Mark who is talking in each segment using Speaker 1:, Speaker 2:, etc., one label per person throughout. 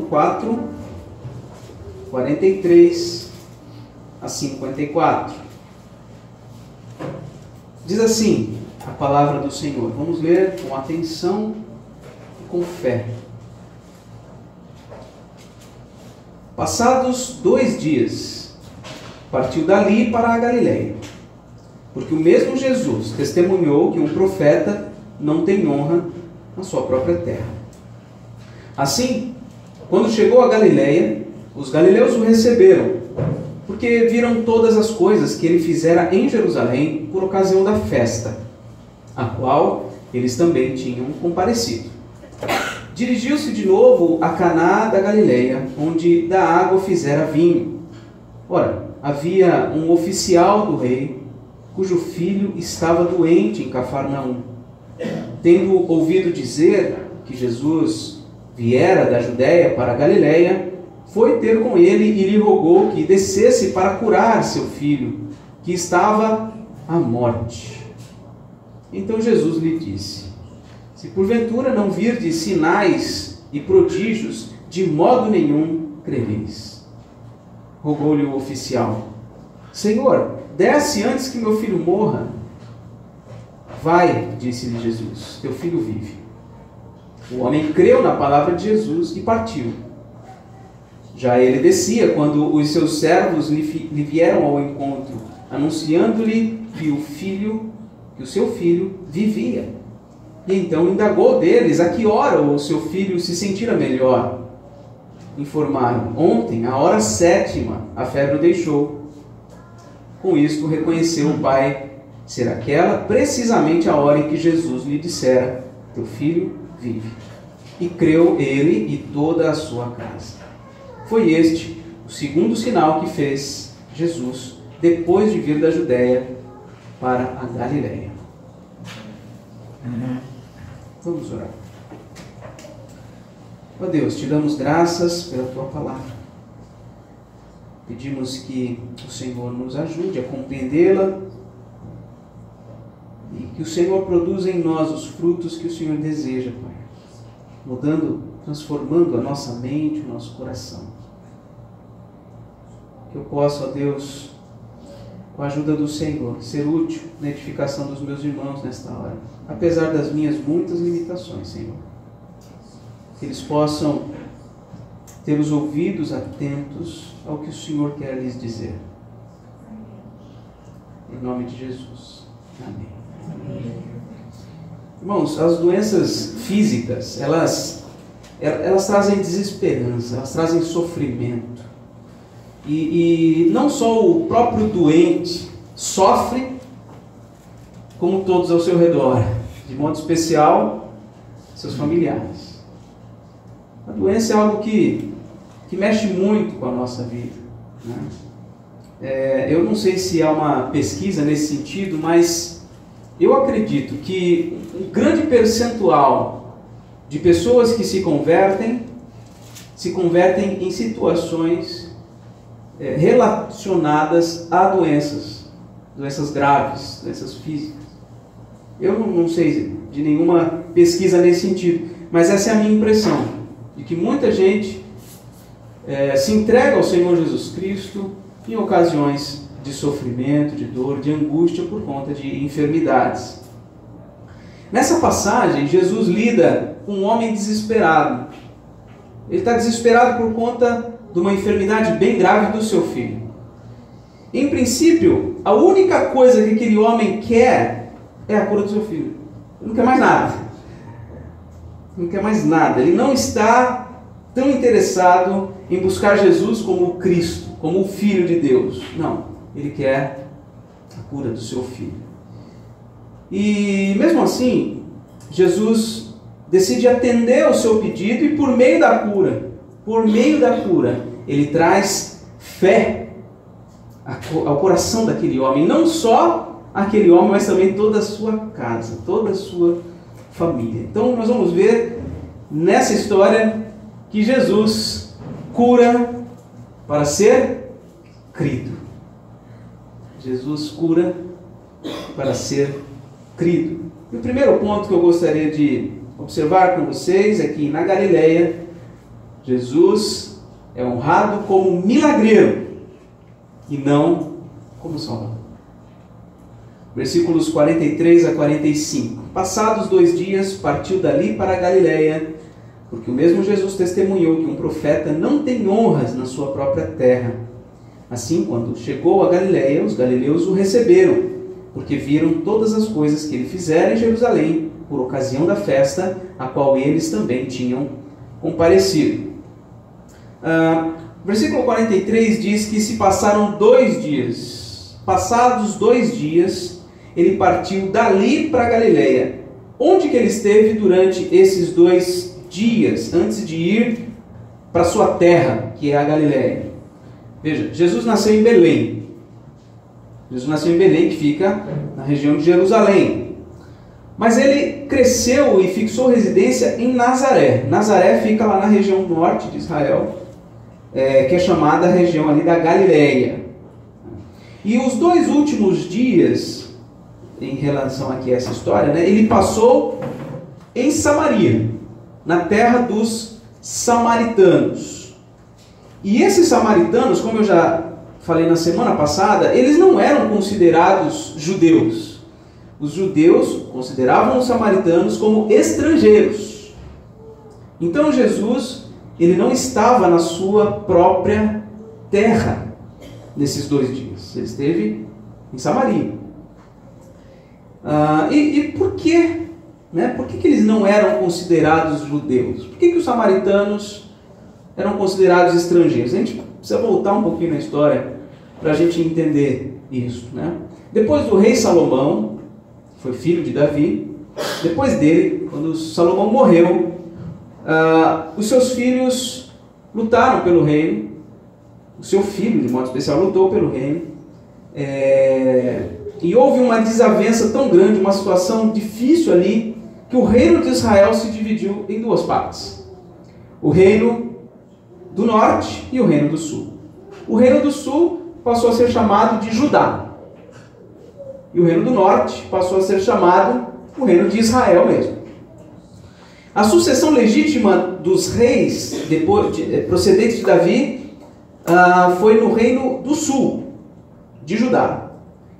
Speaker 1: 4, 43 a 54. Diz assim a palavra do Senhor. Vamos ler com atenção e com fé. Passados 2 dias, partiu dali para a Galileia, porque o mesmo Jesus testemunhou que um profeta não tem honra na sua própria terra. Assim, quando chegou a Galileia, os galileus o receberam, porque viram todas as coisas que ele fizera em Jerusalém por ocasião da festa, a qual eles também tinham comparecido. Dirigiu-se de novo a Caná da Galileia, onde da água fizera vinho. Ora, havia um oficial do rei, cujo filho estava doente em Cafarnaum. Tendo ouvido dizer que Jesus viera da Judéia para a Galileia, foi ter com ele e lhe rogou que descesse para curar seu filho, que estava à morte. Então Jesus lhe disse: se porventura não virdes sinais e prodígios, de modo nenhum crereis. Rogou-lhe o oficial: Senhor, desce antes que meu filho morra. Vai, disse-lhe Jesus, teu filho vive. O homem creu na palavra de Jesus e partiu. Já ele descia quando os seus servos lhe vieram ao encontro, anunciando-lhe que o seu filho vivia. E então indagou deles a que hora o seu filho se sentira melhor. Informaram: ontem, à hora 7ª, a febre o deixou. Com isto reconheceu o pai ser aquela precisamente a hora em que Jesus lhe dissera: teu filho vive. E creu ele e toda a sua casa. Foi este o segundo sinal que fez Jesus depois de vir da Judéia para a Galileia. Vamos orar. Ó Deus, te damos graças pela tua palavra. Pedimos que o Senhor nos ajude a compreendê-la e que o Senhor produza em nós os frutos que o Senhor deseja, Pai, mudando, transformando a nossa mente, o nosso coração. Que eu possa, ó Deus, com a ajuda do Senhor, ser útil na edificação dos meus irmãos nesta hora, apesar das minhas muitas limitações, Senhor. Que eles possam ter os ouvidos atentos ao que o Senhor quer lhes dizer. Em nome de Jesus. Amém. Amém. Irmãos, as doenças físicas, elas trazem desesperança, elas trazem sofrimento. E não só o próprio doente sofre, como todos ao seu redor, de modo especial, seus familiares. A doença é algo que mexe muito com a nossa vida, né? Eu não sei se há uma pesquisa nesse sentido, mas eu acredito que um grande percentual de pessoas que se convertem em situações relacionadas a doenças graves, doenças físicas. Eu não sei de nenhuma pesquisa nesse sentido, mas essa é a minha impressão, de que muita gente se entrega ao Senhor Jesus Cristo em ocasiões de sofrimento, de dor, de angústia por conta de enfermidades. Nessa passagem, Jesus lida com um homem desesperado. Ele está desesperado por conta de uma enfermidade bem grave do seu filho. Em princípio, a única coisa que aquele homem quer é a cura do seu filho. Ele não quer mais nada. Não quer mais nada. Ele não está tão interessado em buscar Jesus como o Cristo, como o Filho de Deus. Não. Ele quer a cura do seu filho. E mesmo assim, Jesus decide atender ao seu pedido e por meio da cura, ele traz fé ao coração daquele homem. Não só aquele homem, mas também toda a sua casa, toda a sua família. Então nós vamos ver nessa história que Jesus cura para ser crido. Jesus cura para ser crido. E o primeiro ponto que eu gostaria de observar com vocês é que na Galileia, Jesus é honrado como milagreiro e não como Salvador. Versículos 43 a 45. Passados 2 dias, partiu dali para a Galiléia, porque o mesmo Jesus testemunhou que um profeta não tem honras na sua própria terra. Assim, quando chegou a Galiléia, os galileus o receberam, porque viram todas as coisas que ele fizera em Jerusalém, por ocasião da festa, a qual eles também tinham comparecido. Versículo 43 diz que se passaram 2 dias. Passados 2 dias, ele partiu dali para a Galiléia. Onde que ele esteve durante esses 2 dias, antes de ir para sua terra, que é a Galiléia? Veja, Jesus nasceu em Belém. Jesus nasceu em Belém, que fica na região de Jerusalém. Mas ele cresceu e fixou residência em Nazaré. Nazaré fica lá na região norte de Israel, que é chamada a região ali da Galiléia. E os 2 últimos dias, em relação aqui a essa história, ele passou em Samaria, na terra dos samaritanos. E esses samaritanos, como eu já falei na semana passada, eles não eram considerados judeus. Os judeus consideravam os samaritanos como estrangeiros. Então Jesus, ele não estava na sua própria terra nesses 2 dias. Ele esteve em Samaria. E por quê? Por que eles não eram considerados judeus? Por que os samaritanos eram considerados estrangeiros? A gente precisa voltar um pouquinho na história para a gente entender isso. Depois do rei Salomão, que foi filho de Davi, depois dele, quando Salomão morreu, os seus filhos lutaram pelo reino. O seu filho, de modo especial, lutou pelo reino. E houve uma desavença tão grande, uma situação difícil ali, que o reino de Israel se dividiu em 2 partes. O reino do norte e o reino do sul. O reino do sul passou a ser chamado de Judá. E o reino do norte passou a ser chamado o reino de Israel mesmo. A sucessão legítima dos reis procedentes de Davi foi no reino do sul, de Judá.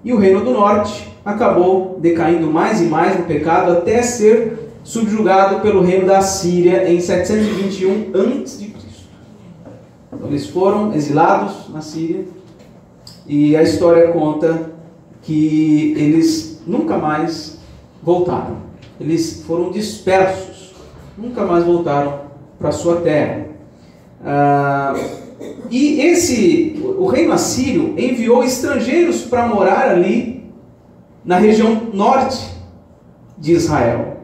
Speaker 1: E o reino do norte acabou decaindo mais e mais no pecado até ser subjugado pelo reino da Síria em 721 a.C. Então eles foram exilados na Síria e a história conta que eles nunca mais voltaram. Eles foram dispersos, nunca mais voltaram para a sua terra. E o reino assírio enviou estrangeiros para morar ali na região norte de Israel.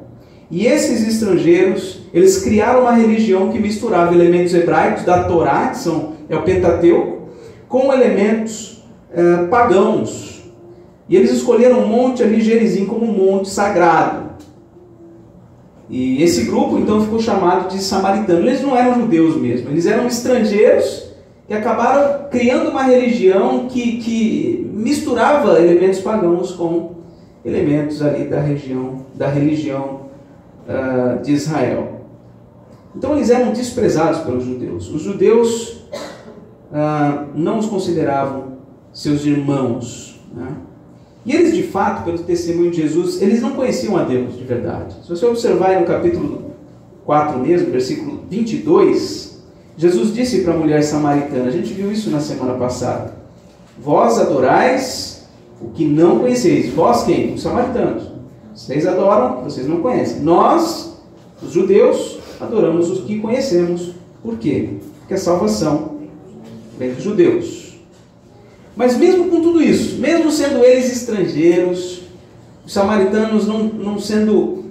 Speaker 1: E esses estrangeiros, eles criaram uma religião que misturava elementos hebraicos da Torá, que é o Pentateuco, com elementos pagãos. E eles escolheram um monte ali, Gerizim, como um monte sagrado. E esse grupo, então, ficou chamado de samaritano. Eles não eram judeus mesmo, eles eram estrangeiros que acabaram criando uma religião que misturava elementos pagãos com elementos ali da religião de Israel. Então eles eram desprezados pelos judeus. Os judeus não os consideravam seus irmãos. E eles, de fato, pelo testemunho de Jesus, eles não conheciam a Deus de verdade. Se você observar no capítulo 4 mesmo, versículo 22, Jesus disse para a mulher samaritana, a gente viu isso na semana passada: vós adorais o que não conheceis. Vós quem? Os samaritanos. Vocês adoram o que vocês não conhecem. Nós, os judeus, adoramos os que conhecemos. Por quê? Porque a salvação vem dos judeus. Mas mesmo com tudo isso, mesmo sendo eles estrangeiros, os samaritanos não sendo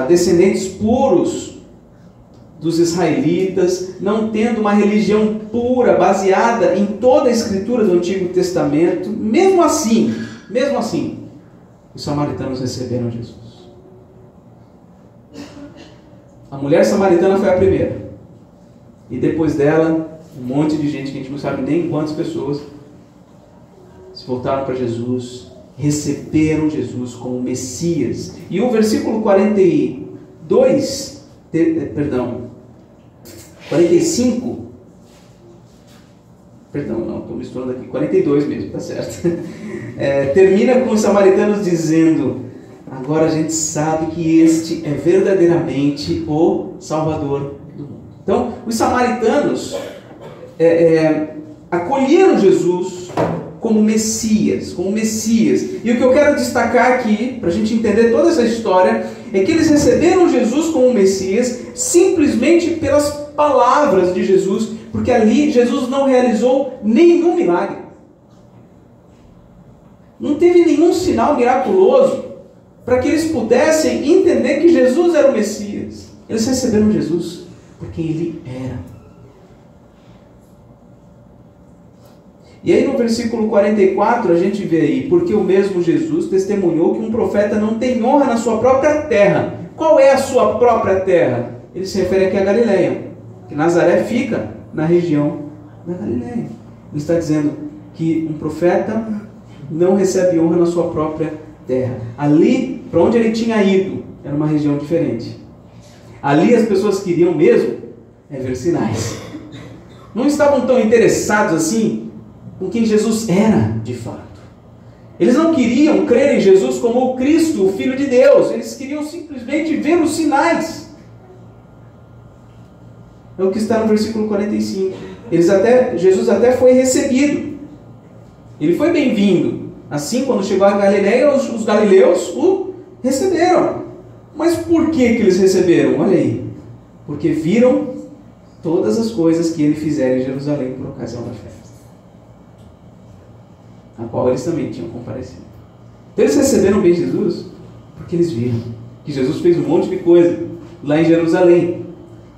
Speaker 1: descendentes puros dos israelitas, não tendo uma religião pura, baseada em toda a escritura do Antigo Testamento, mesmo assim, os samaritanos receberam Jesus. A mulher samaritana foi a primeira. E depois dela, um monte de gente que a gente não sabe nem quantas pessoas se voltaram para Jesus, receberam Jesus como Messias. E o versículo 42 45. Perdão, não, estou misturando aqui. 42 mesmo, tá certo. Termina com os samaritanos dizendo: agora a gente sabe que este é verdadeiramente o Salvador do mundo. Então, os samaritanos acolheram Jesus como Messias, E o que eu quero destacar aqui, para a gente entender toda essa história, é que eles receberam Jesus como Messias simplesmente pelas palavras de Jesus, porque ali Jesus não realizou nenhum milagre. Não teve nenhum sinal miraculoso para que eles pudessem entender que Jesus era o Messias. Eles receberam Jesus porque Ele era. E aí no versículo 44 a gente vê aí: porque o mesmo Jesus testemunhou que um profeta não tem honra na sua própria terra. Qual é a sua própria terra? Ele se refere aqui a Galileia, que Nazaré fica na região da Galileia. Ele está dizendo que um profeta não recebe honra na sua própria terra. Ali, para onde ele tinha ido, era uma região diferente. Ali as pessoas queriam mesmo ver sinais. Não estavam tão interessados assim com quem Jesus era de fato. Eles não queriam crer em Jesus como o Cristo, o Filho de Deus. Eles queriam simplesmente ver os sinais. É o que está no versículo 45. Jesus até foi recebido. Ele foi bem-vindo. Assim, quando chegou a Galileia, os galileus o receberam. Mas por que eles receberam? Olha aí. Porque viram todas as coisas que ele fizera em Jerusalém por ocasião da festa, a qual eles também tinham comparecido. Então eles receberam bem Jesus porque eles viram que Jesus fez um monte de coisa lá em Jerusalém.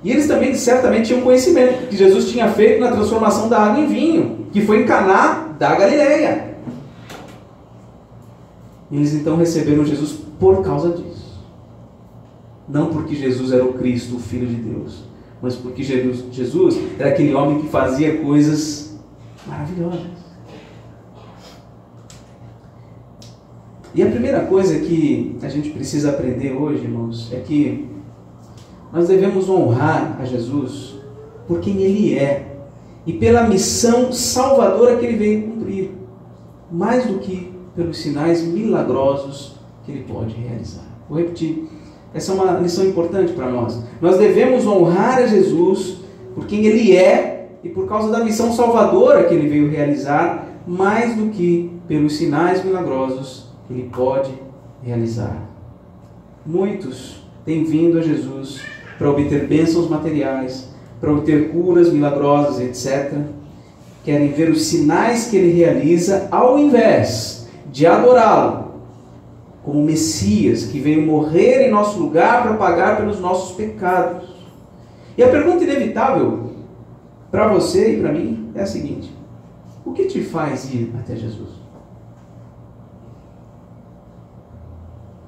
Speaker 1: E eles também certamente tinham conhecimento que Jesus tinha feito na transformação da água em vinho, que foi em Caná da Galileia. Eles então receberam Jesus por causa disso. Não porque Jesus era o Cristo, o Filho de Deus, mas porque Jesus era aquele homem que fazia coisas maravilhosas. E a primeira coisa que a gente precisa aprender hoje, irmãos, é que nós devemos honrar a Jesus por quem Ele é e pela missão salvadora que Ele veio cumprir, mais do que pelos sinais milagrosos que Ele pode realizar. Vou repetir, essa é uma lição importante para nós. Nós devemos honrar a Jesus por quem Ele é e por causa da missão salvadora que Ele veio realizar, mais do que pelos sinais milagrosos que Ele pode realizar. Muitos têm vindo a Jesus para obter bênçãos materiais, para obter curas milagrosas, etc. Querem ver os sinais que Ele realiza ao invés de adorá-lo como Messias, que veio morrer em nosso lugar para pagar pelos nossos pecados. E a pergunta inevitável para você e para mim é a seguinte: o que te faz ir até Jesus?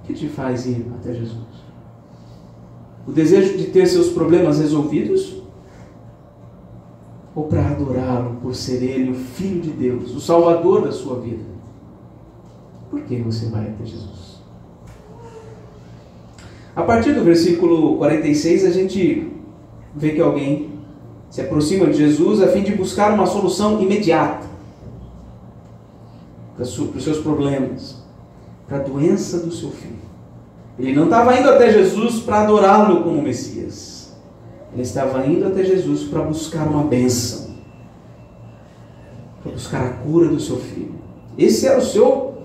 Speaker 1: O que te faz ir até Jesus? O desejo de ter seus problemas resolvidos? Ou para adorá-lo por ser Ele o Filho de Deus, o Salvador da sua vida? Por que você vai até Jesus? A partir do versículo 46, a gente vê que alguém se aproxima de Jesus a fim de buscar uma solução imediata para os seus problemas, para a doença do seu filho. Ele não estava indo até Jesus para adorá-lo como Messias. Ele estava indo até Jesus para buscar uma bênção, para buscar a cura do seu filho. Esse era o seu,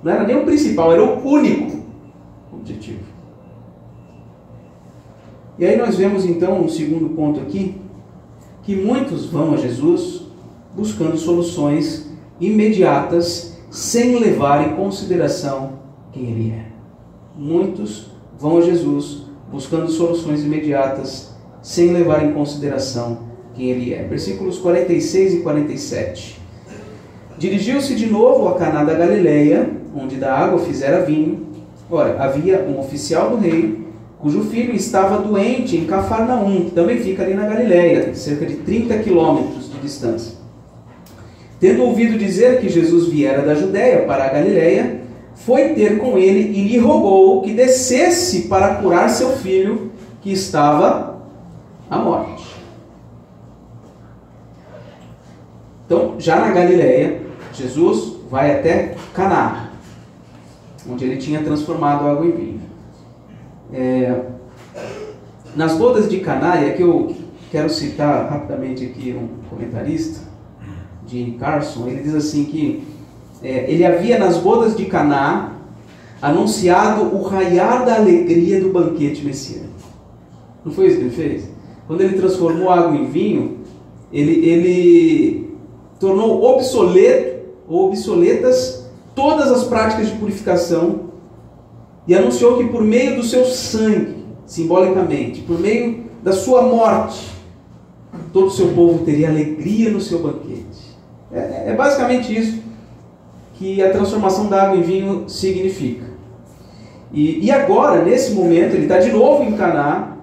Speaker 1: não era nem o principal, era o único objetivo. E aí nós vemos então um segundo ponto aqui, que muitos vão a Jesus buscando soluções imediatas, sem levar em consideração quem Ele é. Muitos vão a Jesus buscando soluções imediatas, sem levar em consideração quem Ele é. Versículos 46 e 47. Dirigiu-se de novo a Caná da Galileia, onde da água fizera vinho. Ora, havia um oficial do rei, cujo filho estava doente em Cafarnaum, que também fica ali na Galileia, cerca de 30 quilômetros de distância. Tendo ouvido dizer que Jesus viera da Judéia para a Galileia, foi ter com ele e lhe rogou que descesse para curar seu filho, que estava à morte. Então, já na Galileia, Jesus vai até Caná, onde ele tinha transformado água em vinho. Nas bodas de Caná, e aqui eu quero citar rapidamente aqui um comentarista, de Carson, ele diz assim que ele havia nas bodas de Caná anunciado o raiar da alegria do banquete messiânico. Não foi isso que ele fez? Quando ele transformou água em vinho, ele tornou obsoletas todas as práticas de purificação e anunciou que por meio do seu sangue, simbolicamente, por meio da sua morte, todo o seu povo teria alegria no seu banquete. É basicamente isso que a transformação da água em vinho significa. E agora, nesse momento, ele está de novo em Caná,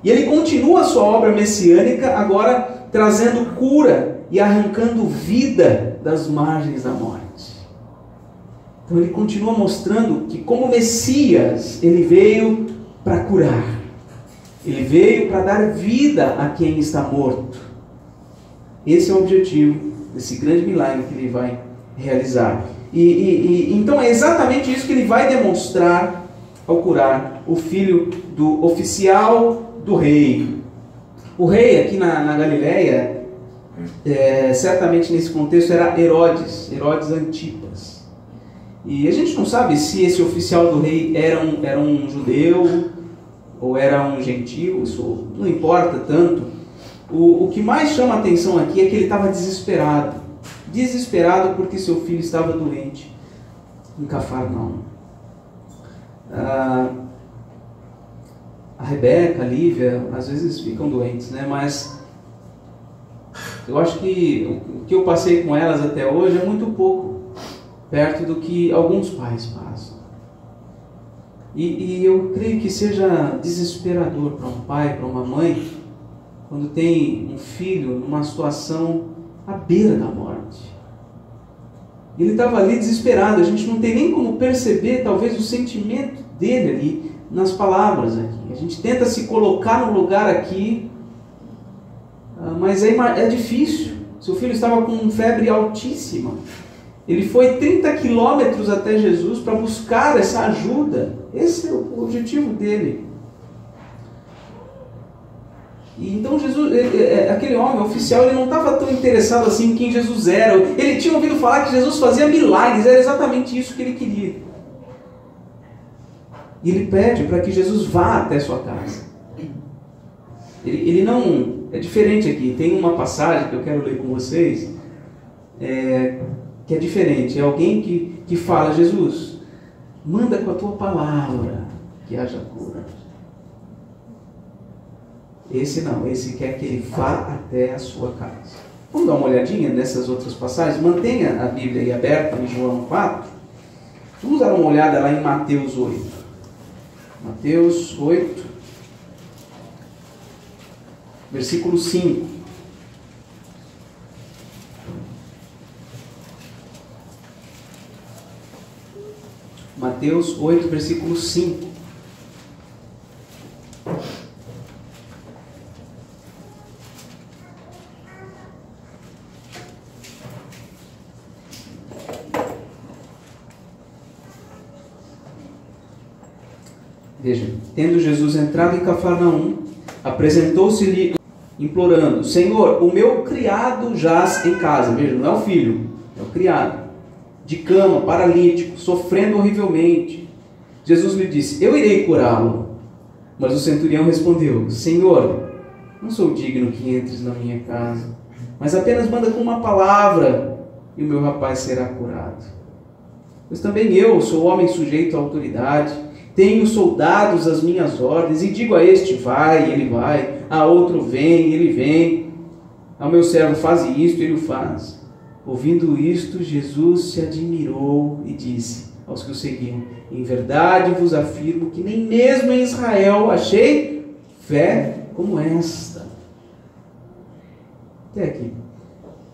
Speaker 1: e ele continua a sua obra messiânica, agora trazendo cura e arrancando vida das margens da morte. Então ele continua mostrando que, como Messias, ele veio para curar. Ele veio para dar vida a quem está morto. Esse é o objetivo desse grande milagre que ele vai realizar. Então é exatamente isso que ele vai demonstrar ao curar o filho do oficial do rei. O rei aqui na Galileia, certamente nesse contexto, era Herodes Antipas. E a gente não sabe se esse oficial do rei era um judeu ou era um gentio, isso não importa tanto. O que mais chama a atenção aqui é que ele estava desesperado. Desesperado porque seu filho estava doente em Cafarnaum. A Rebeca, a Lívia, às vezes ficam doentes, né? Mas eu acho que o que eu passei com elas até hoje é muito pouco, perto do que alguns pais passam. E eu creio que seja desesperador para um pai, para uma mãe, quando tem um filho numa situação à beira da morte. Ele estava ali desesperado, a gente não tem nem como perceber talvez o sentimento dele ali nas palavras aqui. A gente tenta se colocar no lugar aqui, mas é difícil. Seu filho estava com febre altíssima. Ele foi 30 quilômetros até Jesus para buscar essa ajuda. Esse é o objetivo dele. E então Jesus, aquele homem oficial, ele não estava tão interessado assim em quem Jesus era. Ele tinha ouvido falar que Jesus fazia milagres, era exatamente isso que ele queria. E ele pede para que Jesus vá até sua casa. Ele não... É diferente aqui, tem uma passagem que eu quero ler com vocês, que é diferente. É alguém que fala: Jesus, manda com a tua palavra que haja cura. Esse não, esse quer que ele vá até a sua casa. Vamos dar uma olhadinha nessas outras passagens? Mantenha a Bíblia aí aberta em João 4. Vamos dar uma olhada lá em Mateus 8. Mateus 8, versículo 5. Mateus 8, versículo 5. Veja, tendo Jesus entrado em Cafarnaum, apresentou-se-lhe implorando: Senhor, o meu criado jaz em casa. Veja, não é o filho, é o criado, de cama, paralítico, sofrendo horrivelmente. Jesus lhe disse: eu irei curá-lo. Mas o centurião respondeu: Senhor, não sou digno que entres na minha casa, mas apenas manda com uma palavra e o meu rapaz será curado. Pois também eu sou homem sujeito à autoridade, tenho soldados às minhas ordens, e digo a este: vai, ele vai, a outro: vem, ele vem, ao meu servo: faz isto, ele o faz. Ouvindo isto, Jesus se admirou e disse aos que o seguiam: em verdade vos afirmo que nem mesmo em Israel achei fé como esta. Até aqui.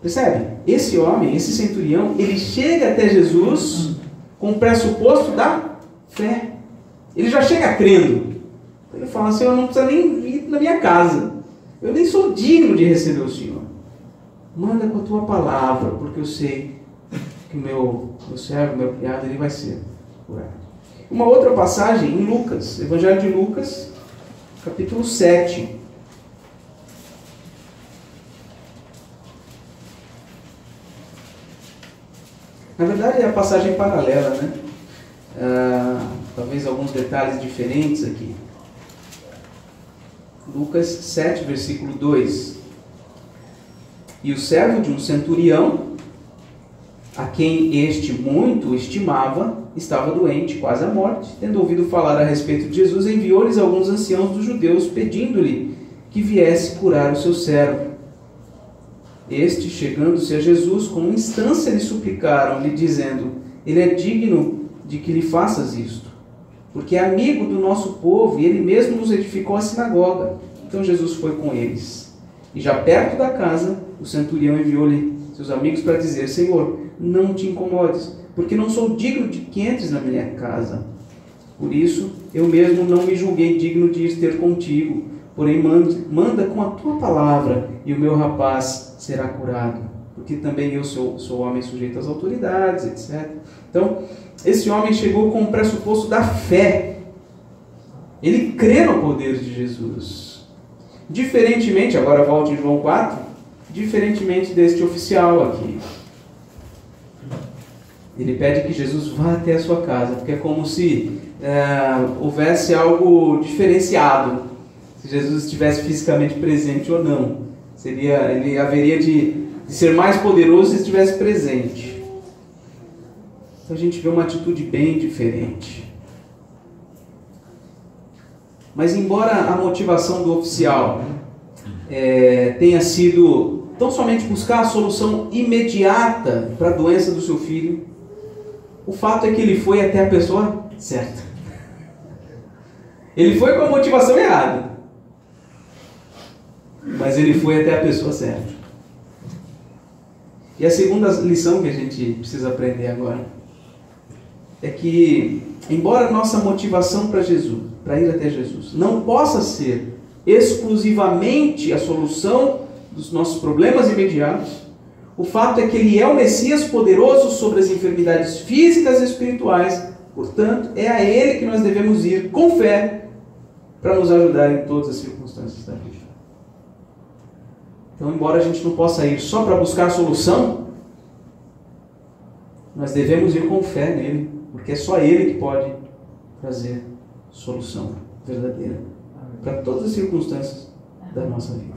Speaker 1: Percebe? Esse homem, esse centurião, ele chega até Jesus com o pressuposto da fé. Ele já chega crendo. Ele fala, Senhor, não precisa nem vir na minha casa. Eu nem sou digno de receber o Senhor. Manda com a tua palavra, porque eu sei que o meu servo, meu criado, ele vai ser curado. Uma outra passagem em Lucas, Evangelho de Lucas, capítulo 7. Na verdade é a passagem paralela, né? Talvez alguns detalhes diferentes aqui. Lucas 7, versículo 2. E o servo de um centurião, a quem este muito estimava, estava doente, quase à morte. Tendo ouvido falar a respeito de Jesus, enviou-lhes alguns anciãos dos judeus, pedindo-lhe que viesse curar o seu servo. Este, chegando-se a Jesus, com instância lhe suplicaram, lhe dizendo, ele é digno de que lhe faças isto, porque é amigo do nosso povo, e ele mesmo nos edificou a sinagoga. Então Jesus foi com eles. E já perto da casa, o centurião enviou-lhe seus amigos para dizer, Senhor, não te incomodes, porque não sou digno de que entres na minha casa. Por isso, eu mesmo não me julguei digno de ir ter contigo, porém manda com a tua palavra, e o meu rapaz será curado, porque também eu sou homem sujeito às autoridades, etc. Então, esse homem chegou com o pressuposto da fé. Ele crê no poder de Jesus. Diferentemente, agora volte em João 4, diferentemente deste oficial aqui. Ele pede que Jesus vá até a sua casa, porque é como se houvesse algo diferenciado, se Jesus estivesse fisicamente presente ou não. Ele haveria de ser mais poderoso se estivesse presente. Então a gente vê uma atitude bem diferente. Mas embora a motivação do oficial tenha sido tão somente buscar a solução imediata para a doença do seu filho, o fato é que ele foi até a pessoa certa. Ele foi com a motivação errada, mas ele foi até a pessoa certa. E a segunda lição que a gente precisa aprender agora é que, embora a nossa motivação para ir até Jesus, não possa ser exclusivamente a solução dos nossos problemas imediatos, o fato é que Ele é o Messias poderoso sobre as enfermidades físicas e espirituais. Portanto, é a Ele que nós devemos ir com fé para nos ajudar em todas as circunstâncias da vida. Então, embora a gente não possa ir só para buscar a solução, nós devemos ir com fé nele, porque é só Ele que pode trazer solução verdadeira para todas as circunstâncias da nossa vida.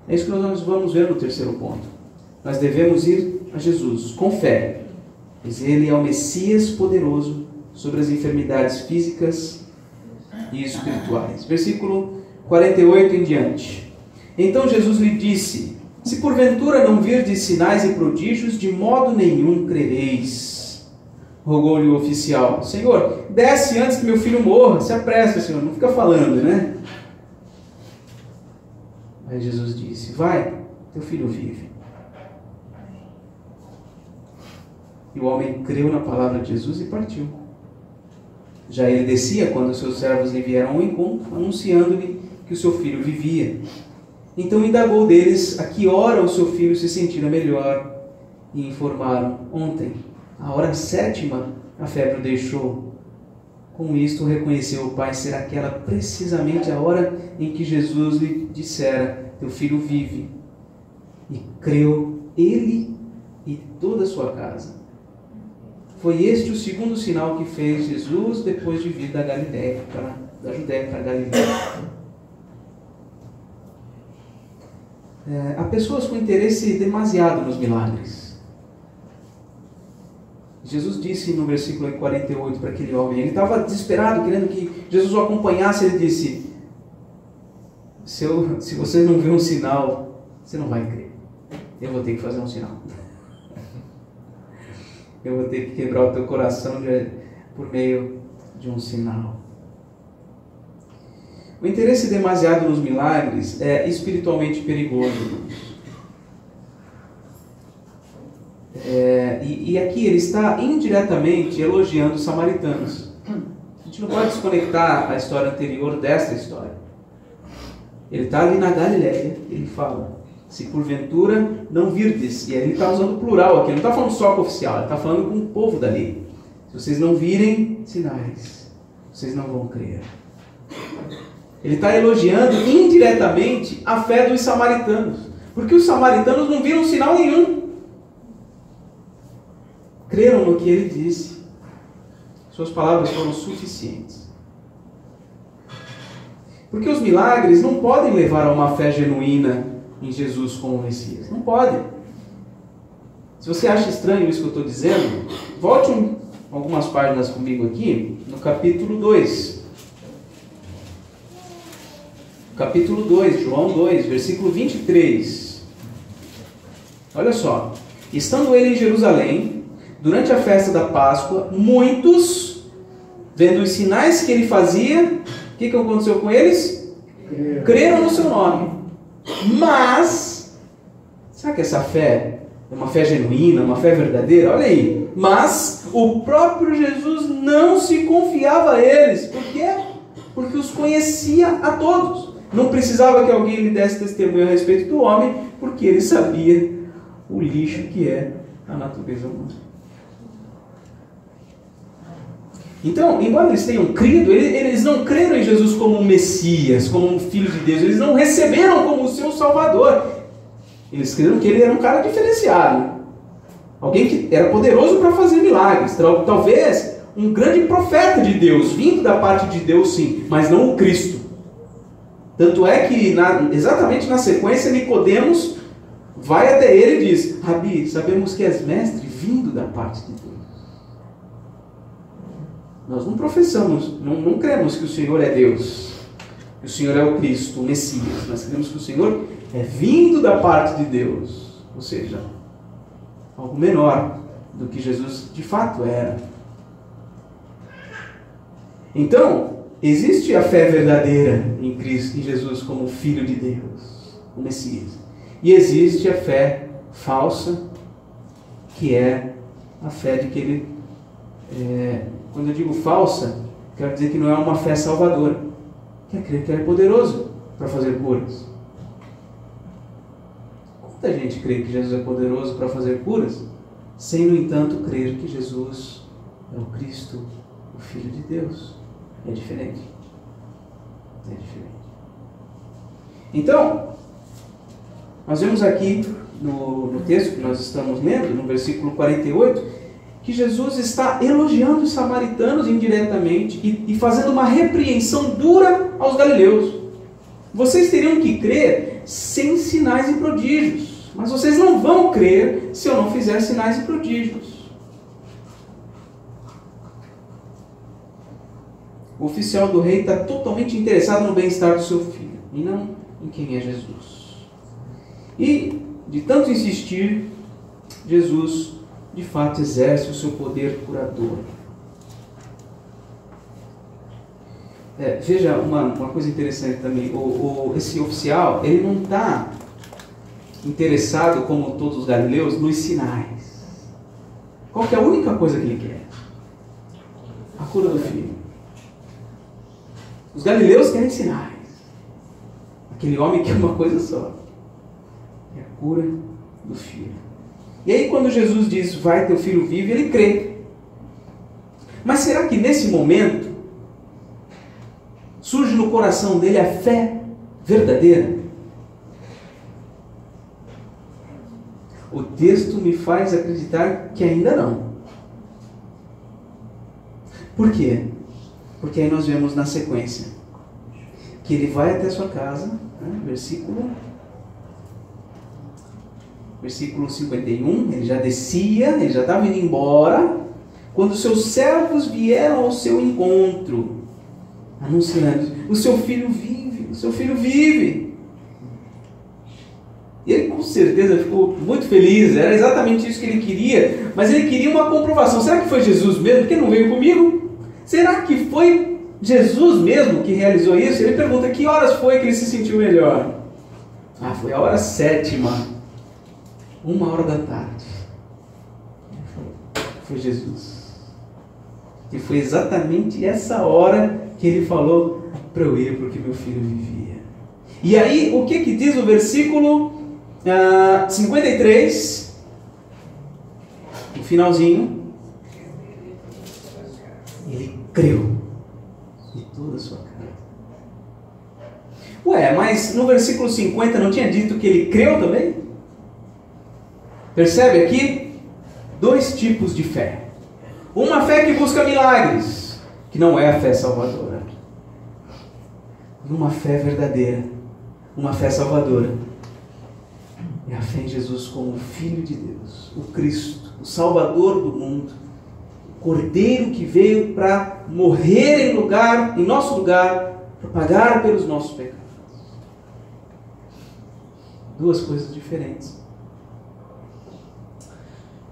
Speaker 1: É isso que nós vamos ver no terceiro ponto. Nós devemos ir a Jesus com fé, pois Ele é o Messias poderoso sobre as enfermidades físicas e espirituais. Versículo 48 em diante. Então Jesus lhe disse, se porventura não virdes sinais e prodígios, de modo nenhum crereis. Rogou-lhe o oficial, Senhor, desce antes que meu filho morra, se apressa, Senhor, não fica falando, né? Aí Jesus disse, vai, teu filho vive. E o homem creu na palavra de Jesus e partiu. Já ele descia quando seus servos lhe vieram ao encontro, anunciando-lhe que o seu filho vivia. Então indagou deles a que hora o seu filho se sentira melhor, e informaram, ontem, à hora 7ª, a febre o deixou. Com isto reconheceu o pai ser aquela precisamente a hora em que Jesus lhe dissera, teu filho vive. E creu ele e toda a sua casa. Foi este o segundo sinal que fez Jesus depois de vir da Judéia para a Galileia. Há pessoas com interesse demasiado nos milagres. Jesus disse no versículo 48 para aquele homem, ele estava desesperado, querendo que Jesus o acompanhasse, ele disse, se você não vê um sinal, você não vai crer. Eu vou ter que fazer um sinal. Eu vou ter que quebrar o teu coração por meio de um sinal. O interesse demasiado nos milagres é espiritualmente perigoso. E aqui ele está indiretamente elogiando os samaritanos. A gente gente não pode desconectar a história anterior desta história. Ele está ali na Galileia, ele fala, se porventura não virdes, e ele está usando plural aqui, ele não está falando só com o oficial, ele está falando com o povo dali. Se vocês não virem sinais, vocês não vão crer. Ele está elogiando indiretamente a fé dos samaritanos, porque os samaritanos não viram sinal nenhum. Creram no que ele disse. Suas palavras foram suficientes. Porque os milagres não podem levar a uma fé genuína em Jesus como Messias. Não podem. Se você acha estranho isso que eu estou dizendo, volte algumas páginas comigo aqui, no capítulo 2. Capítulo 2, João 2, versículo 23. Olha só. Estando ele em Jerusalém, durante a festa da Páscoa, muitos, vendo os sinais que ele fazia, o que aconteceu com eles? Creram no seu nome. Mas, será que essa fé é uma fé genuína, uma fé verdadeira? Olha aí. Mas o próprio Jesus não se confiava a eles. Por quê? Porque os conhecia a todos. Não precisava que alguém lhe desse testemunho a respeito do homem, porque ele sabia o lixo que é a natureza humana. Então, embora eles tenham crido, eles não creram em Jesus como um Messias, como um Filho de Deus. Eles não receberam como o seu Salvador. Eles creram que ele era um cara diferenciado. Alguém que era poderoso para fazer milagres. Talvez um grande profeta de Deus, vindo da parte de Deus, sim, mas não o Cristo. Tanto é que, exatamente na sequência, Nicodemos vai até ele e diz: Rabi, sabemos que és mestre vindo da parte de Deus. Nós não professamos, não cremos que o Senhor é Deus, que o Senhor é o Cristo, o Messias. Nós cremos que o Senhor é vindo da parte de Deus, ou seja, algo menor do que Jesus de fato era. Então, existe a fé verdadeira em Cristo, em Jesus como Filho de Deus, o Messias. E existe a fé falsa, que é a fé de que ele... quando eu digo falsa, quero dizer que não é uma fé salvadora. Quer crer que ele é poderoso para fazer curas. Quanta gente crê que Jesus é poderoso para fazer curas, sem, no entanto, crer que Jesus é o Cristo, o Filho de Deus. É diferente. É diferente. Então, nós vemos aqui no texto que nós estamos lendo, no versículo 48, que Jesus está elogiando os samaritanos indiretamente e fazendo uma repreensão dura aos galileus. Vocês teriam que crer sem sinais e prodígios, mas vocês não vão crer se eu não fizer sinais e prodígios. O oficial do rei está totalmente interessado no bem-estar do seu filho, e não em quem é Jesus. E, de tanto insistir, Jesus, de fato, exerce o seu poder curador. Veja uma coisa interessante também. Esse oficial, ele não está interessado, como todos os galileus, nos sinais. Qual que é a única coisa que ele quer? A cura do filho. Os galileus querem sinais. Aquele homem quer uma coisa só. É a cura do filho. E aí quando Jesus diz, vai, teu filho vive, ele crê. Mas será que nesse momento surge no coração dele a fé verdadeira? O texto me faz acreditar que ainda não. Por quê? Porque aí nós vemos na sequência que ele vai até sua casa, né? Versículo 51, ele já descia, ele já estava indo embora, quando seus servos vieram ao seu encontro, anunciando, o seu filho vive, o seu filho vive. E ele com certeza ficou muito feliz, era exatamente isso que ele queria, mas ele queria uma comprovação. Será que foi Jesus mesmo? Porque não veio comigo? Será que foi Jesus mesmo que realizou isso? Ele pergunta, que horas foi que ele se sentiu melhor? Foi a hora 7ª, 1h da tarde. Foi Jesus. que foi exatamente essa hora que ele falou para eu ir, porque meu filho vivia. E aí, o que diz o versículo 53, no finalzinho? Ele creu de toda a sua casa. Ué, mas no versículo 50 não tinha dito que ele creu também? Percebe aqui? Dois tipos de fé. Uma fé que busca milagres, que não é a fé salvadora. E uma fé verdadeira, uma fé salvadora. É a fé em Jesus como Filho de Deus, o Cristo, o Salvador do mundo, o Cordeiro que veio para morrer em nosso lugar, para pagar pelos nossos pecados. Duas coisas diferentes.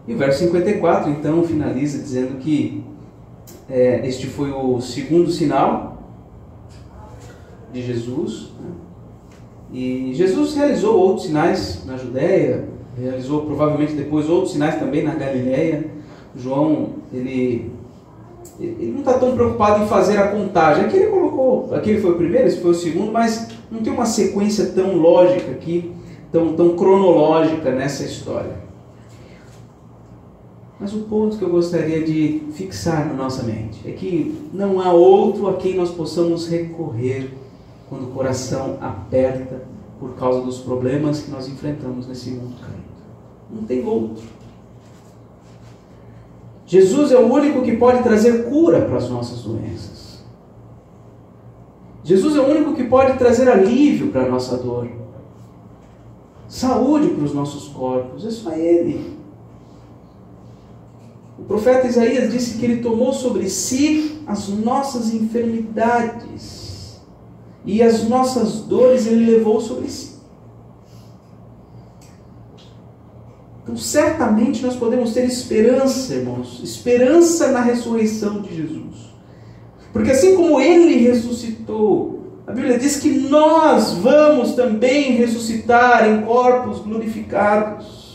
Speaker 1: E o verso 54, então, finaliza dizendo que este foi o segundo sinal de Jesus, né? E Jesus realizou outros sinais na Judéia, realizou provavelmente depois outros sinais também na Galileia. João, ele não está tão preocupado em fazer a contagem. Aqui ele colocou, aquele foi o primeiro, esse foi o segundo, mas não tem uma sequência tão lógica aqui, tão cronológica nessa história. Mas o ponto que eu gostaria de fixar na nossa mente é que não há outro a quem nós possamos recorrer quando o coração aperta por causa dos problemas que nós enfrentamos nesse mundo caído. Não tem outro. Jesus é o único que pode trazer cura para as nossas doenças. Jesus é o único que pode trazer alívio para a nossa dor. Saúde para os nossos corpos. É só Ele. O profeta Isaías disse que Ele tomou sobre si as nossas enfermidades e as nossas dores Ele levou sobre si. Então, certamente nós podemos ter esperança, irmãos, esperança na ressurreição de Jesus. Porque assim como Ele ressuscitou, a Bíblia diz que nós vamos também ressuscitar em corpos glorificados.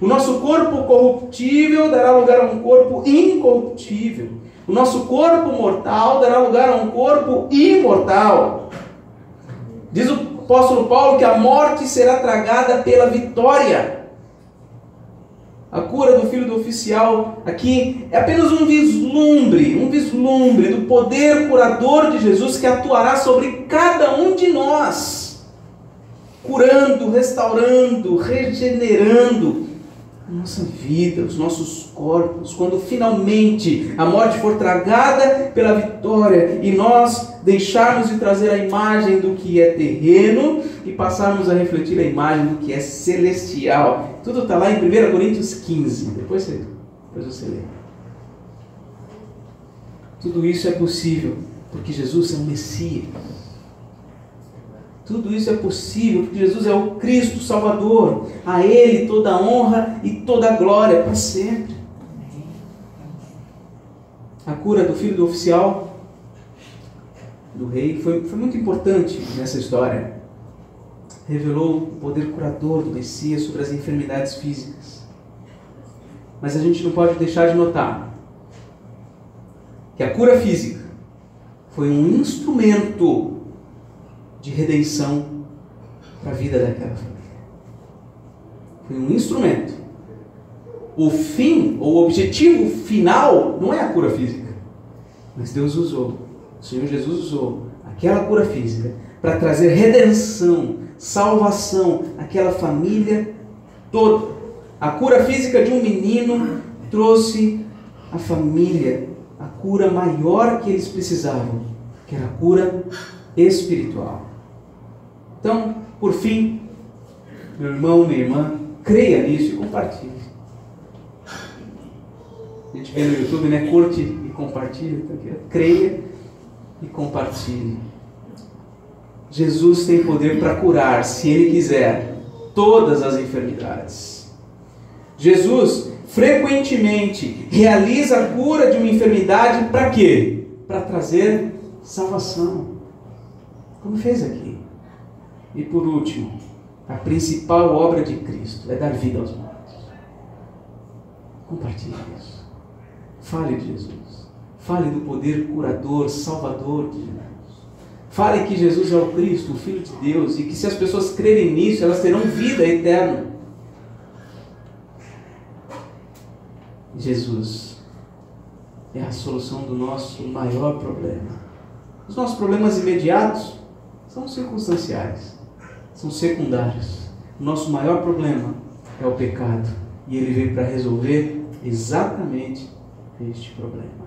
Speaker 1: O nosso corpo corruptível dará lugar a um corpo incorruptível. O nosso corpo mortal dará lugar a um corpo imortal. Diz o apóstolo Paulo que a morte será tragada pela vitória. A cura do filho do oficial aqui é apenas um vislumbre do poder curador de Jesus que atuará sobre cada um de nós, curando, restaurando, regenerando a nossa vida, os nossos corpos, quando finalmente a morte for tragada pela vitória e nós deixarmos de trazer a imagem do que é terreno e passarmos a refletir a imagem do que é celestial. Tudo está lá em 1 Coríntios 15, depois você lê. Tudo isso é possível porque Jesus é o Messias. Tudo isso é possível porque Jesus é o Cristo Salvador. A Ele toda a honra e toda a glória para sempre. A cura do filho do oficial, do rei, foi muito importante nessa história. Revelou o poder curador do Messias sobre as enfermidades físicas. Mas a gente não pode deixar de notar que a cura física foi um instrumento de redenção para a vida daquela família. Foi um instrumento. O fim, ou o objetivo final, não é a cura física. Mas Deus usou, o Senhor Jesus usou aquela cura física para trazer redenção, salvação àquela família toda. A cura física de um menino trouxe à família a cura maior que eles precisavam, que era a cura espiritual. Então, por fim, meu irmão, minha irmã, creia nisso e compartilhe. A gente vê no YouTube, né? Curte e compartilha. Tá aqui, creia e compartilhe. Jesus tem poder para curar, se Ele quiser, todas as enfermidades. Jesus frequentemente realiza a cura de uma enfermidade para quê? Para trazer salvação, como fez aqui. E por último, a principal obra de Cristo é dar vida aos mortos. Compartilhe isso. Fale de Jesus. Fale do poder curador, salvador de Jesus. Fale que Jesus é o Cristo, o Filho de Deus, e que se as pessoas crerem nisso, elas terão vida eterna. Jesus é a solução do nosso maior problema. Os nossos problemas imediatos são circunstanciais, são secundários. O nosso maior problema é o pecado, e Ele veio para resolver exatamente este problema.